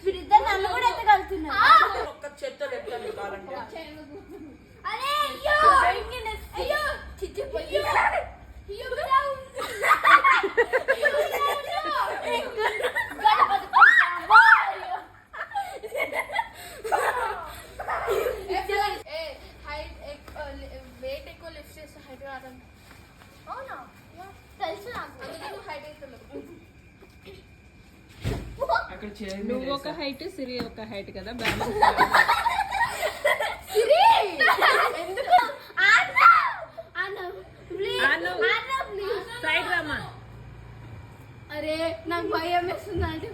వీరిద్దరు నన్ను కూడా ఎత్తగలుగుతున్నారు. ఒక్క చేత్తో ఎత్తాను కావాలంటే. అరే అయ్యో అయ్యో చిచ్చిపోయి వెయిట్ ఎక్కువ లిఫ్ట్ చేస్తే హైట్ రాదంట. అవునా తెలుసు నాకు. అందుకే హైట్ అవుతున్నావు. నువ్వు ఒక హైట్, సిరి ఒక హైట్ కదా, బ్యాలెన్స్. ఎందుకు సైడ్ రామా. అరే నాకు భయం వేస్తుంది అంటే